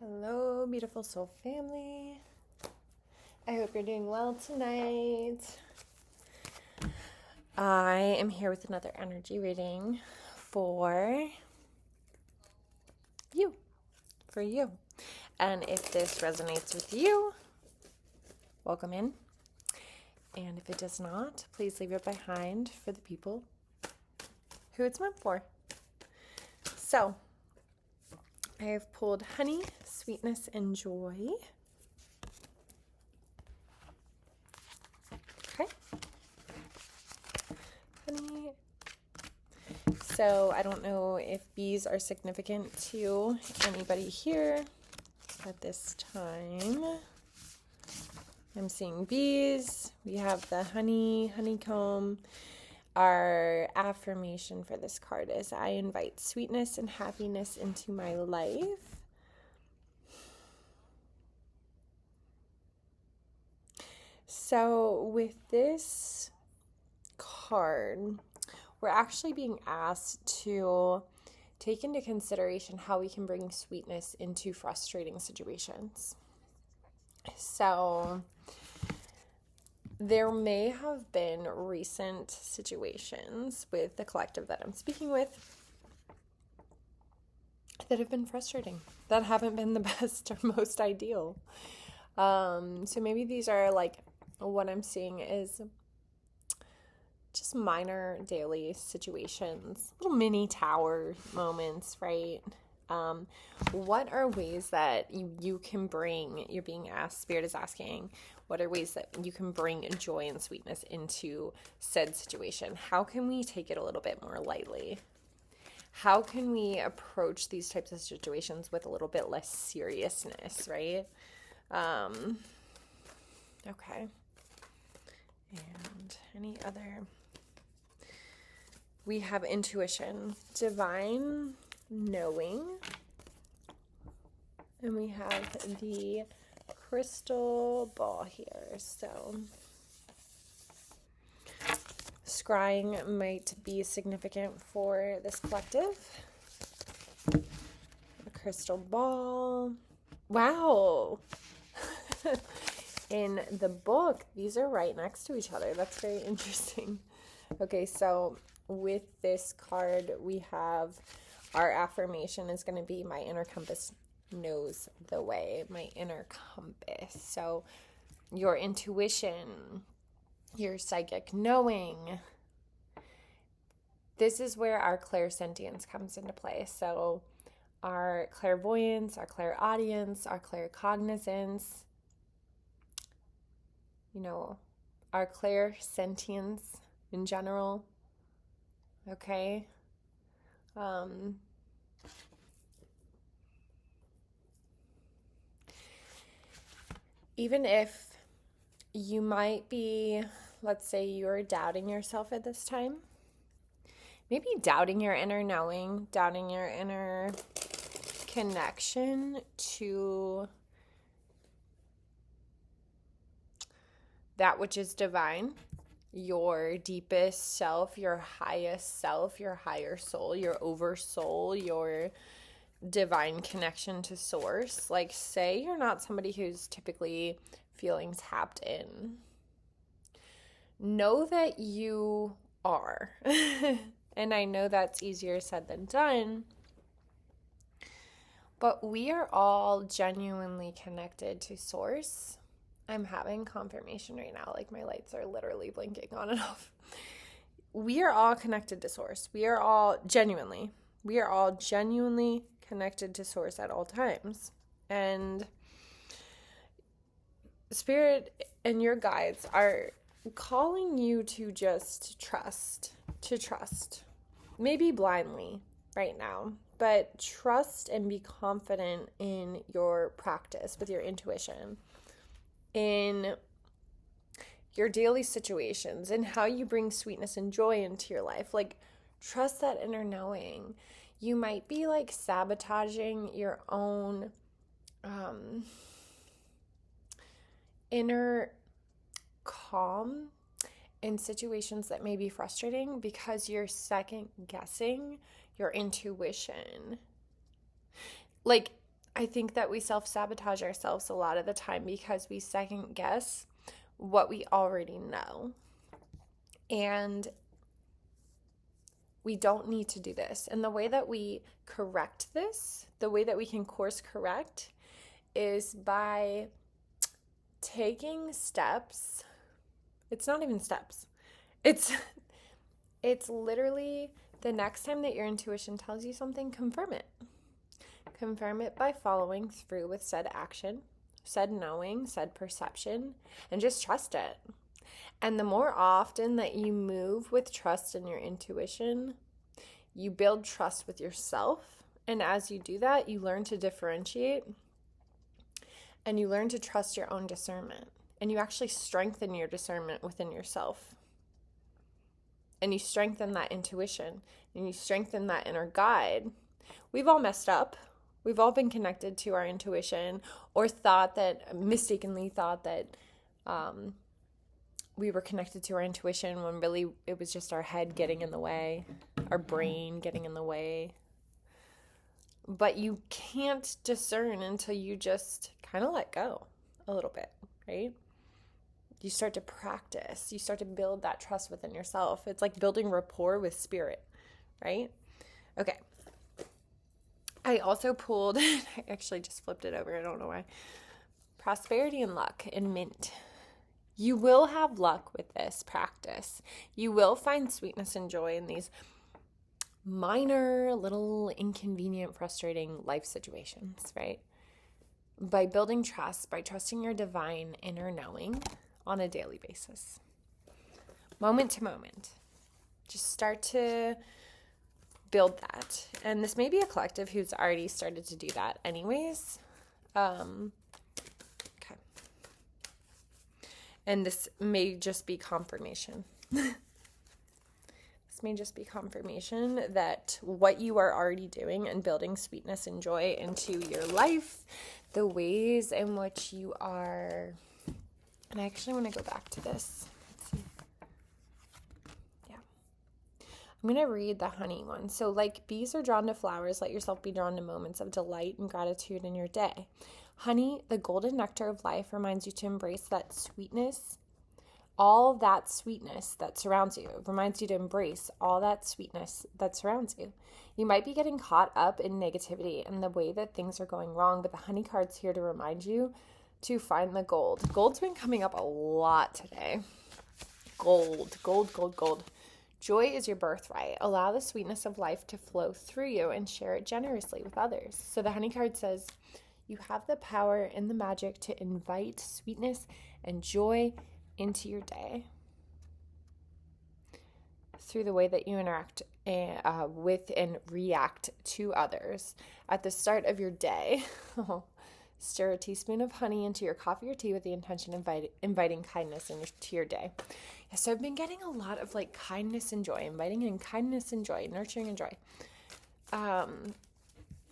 Hello, beautiful soul family. I hope you're doing well tonight. I am here with another energy reading for you. For you. And if this resonates with you, welcome in. And if it does not, please leave it behind for the people who it's meant for. So, I have pulled honey, sweetness, and joy. Okay. Honey. So I don't know if bees are significant to anybody here at this time. I'm seeing bees. We have the honeycomb. Our affirmation for this card is I invite sweetness and happiness into my life. So with this card, we're actually being asked to take into consideration how we can bring sweetness into frustrating situations. So there may have been recent situations with the collective that I'm speaking with that have been frustrating, that haven't been the best or most ideal. So maybe these are like what I'm seeing is just minor daily situations, little mini tower moments, right? What are ways that you can bring, you're being asked, Spirit is asking, what are ways that you can bring joy and sweetness into said situation? How can we take it a little bit more lightly? How can we approach these types of situations with a little bit less seriousness, right? Okay. And any other? We have intuition, divine knowing, and we have the crystal ball here. So scrying might be significant for this collective. The crystal ball. Wow. In the book, these are right next to each other. That's very interesting. Okay, so with this card, we have our affirmation is going to be my inner compass knows the way, my inner compass. So your intuition, your psychic knowing, this is where our clairsentience comes into play. So our clairvoyance, our clairaudience, our claircognizance, our clairsentience in general. Okay. Even if you might be, let's say you're doubting yourself at this time, maybe doubting your inner knowing, doubting your inner connection to that which is divine, your deepest self, your highest self, your higher soul, your oversoul, your divine connection to source. Like, say you're not somebody who's typically feeling tapped in. Know that you are. And I know that's easier said than done. But we are all genuinely connected to source. I'm having confirmation right now. Like, my lights are literally blinking on and off. We are all connected to source. We are all genuinely connected to source at all times. And Spirit and your guides are calling you to just trust, maybe blindly right now, but trust and be confident in your practice with your intuition, in your daily situations, and how you bring sweetness and joy into your life. Like, trust that inner knowing. You might be like sabotaging your own inner calm in situations that may be frustrating because you're second guessing your intuition. Like, I think that we self-sabotage ourselves a lot of the time because we second guess what we already know. And we don't need to do this. And the way that we correct this, the way that we can course correct, is by taking steps. It's not even steps. It's literally the next time that your intuition tells you something, confirm it. Confirm it by following through with said action, said knowing, said perception, and just trust it. And the more often that you move with trust in your intuition, you build trust with yourself. And as you do that, you learn to differentiate and you learn to trust your own discernment. And you actually strengthen your discernment within yourself. And you strengthen that intuition and you strengthen that inner guide. We've all messed up. We've all been connected to our intuition or mistakenly thought that we were connected to our intuition when really it was just our head getting in the way, our brain getting in the way. But you can't discern until you just kind of let go a little bit, right? You start to practice. You start to build that trust within yourself. It's like building rapport with spirit, right? Okay. I also pulled, I actually just flipped it over. I don't know why. Prosperity and luck and mint. You will have luck with this practice. You will find sweetness and joy in these minor, little, inconvenient, frustrating life situations, right? By building trust, by trusting your divine inner knowing on a daily basis. Moment to moment. Just start to build that. And this may be a collective who's already started to do that anyways. Okay. And this may just be confirmation. This may just be confirmation that what you are already doing and building sweetness and joy into your life, the ways in which you are, and I actually want to go back to this. Let's see. Yeah. I'm going to read the honey one. So like bees are drawn to flowers, let yourself be drawn to moments of delight and gratitude in your day. Honey, the golden nectar of life, reminds you to embrace that sweetness, all that sweetness that surrounds you. It reminds you to embrace all that sweetness that surrounds you. You might be getting caught up in negativity and the way that things are going wrong, but the honey card's here to remind you to find the gold. Gold's been coming up a lot today. Gold. Joy is your birthright. Allow the sweetness of life to flow through you and share it generously with others. So the honey card says, you have the power and the magic to invite sweetness and joy into your day through the way that you interact with and react to others. At the start of your day, stir a teaspoon of honey into your coffee or tea with the intention of inviting kindness into your day. Yeah, so I've been getting a lot of like kindness and joy, inviting in kindness and joy, nurturing and joy.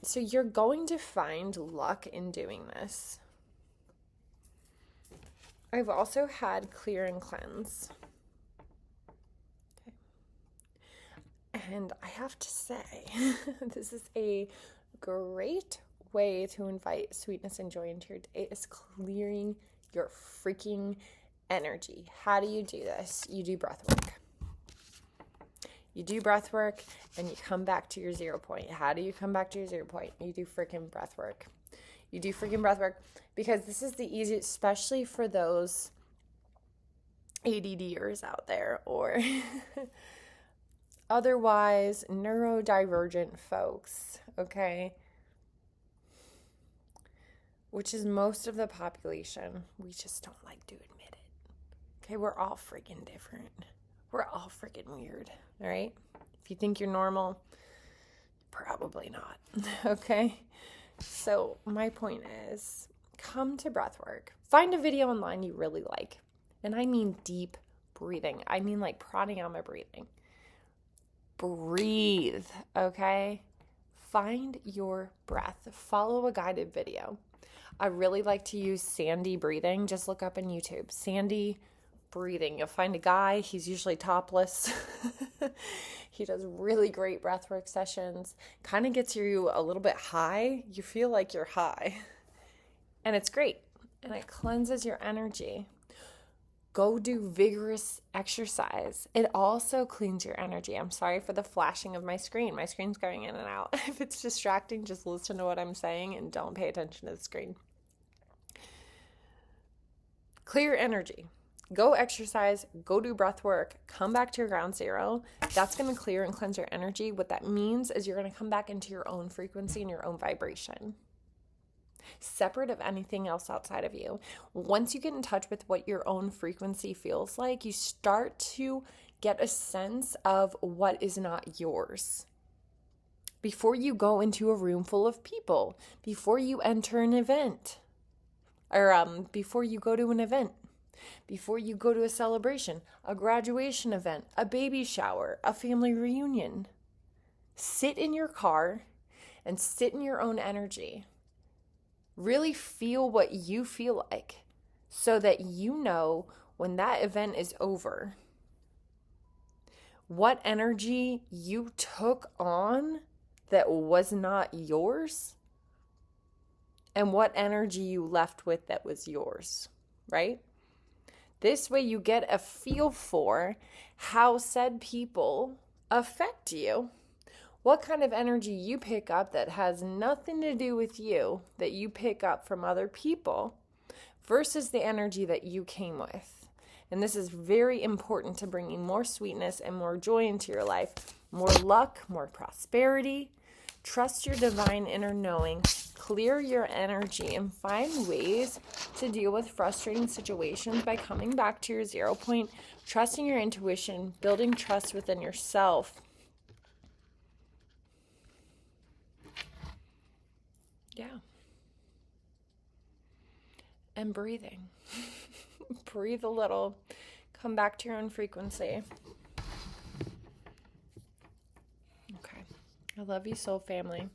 So you're going to find luck in doing this. I've also had clear and cleanse. Okay. And I have to say, this is a great way to invite sweetness and joy into your day, is clearing your freaking energy. How do you do this? You do breath work. You do breath work and you come back to your 0 point. How do you come back to your 0 point? You do freaking breath work. You do freaking breath work because this is the easiest, especially for those ADDers out there or otherwise neurodivergent folks, okay? Which is most of the population. We just don't like to admit it. Okay, we're all freaking different. We're all freaking weird, all right? If you think you're normal, probably not, okay? So my point is, come to breathwork. Find a video online you really like. And I mean deep breathing. I mean like pranayama breathing. Breathe, okay? Find your breath. Follow a guided video. I really like to use Sandy breathing. Just look up on YouTube. Sandy breathing. You'll find a guy, he's usually topless. He does really great breathwork sessions, kind of gets you a little bit high. You feel like you're high, and it's great, and it cleanses your energy. Go do vigorous exercise. It also cleans your energy. I'm sorry for the flashing of my screen. My screen's going in and out. If it's distracting, just listen to what I'm saying and don't pay attention to the screen. Clear your energy. Go exercise, go do breath work, come back to your ground zero. That's going to clear and cleanse your energy. What that means is you're going to come back into your own frequency and your own vibration, separate of anything else outside of you. Once you get in touch with what your own frequency feels like, you start to get a sense of what is not yours. Before you go into a room full of people, before you enter an event, or before you go to an event, before you go to a celebration, a graduation event, a baby shower, a family reunion, sit in your car and sit in your own energy. Really feel what you feel like so that you know when that event is over, what energy you took on that was not yours and what energy you left with that was yours, right? This way you get a feel for how said people affect you. What kind of energy you pick up that has nothing to do with you, that you pick up from other people, versus the energy that you came with. And this is very important to bringing more sweetness and more joy into your life, more luck, more prosperity. Trust your divine inner knowing, clear your energy, and find ways to deal with frustrating situations by coming back to your 0 point, trusting your intuition, building trust within yourself. Yeah. And breathing. Breathe a little. Come back to your own frequency. Okay. I love you, soul family.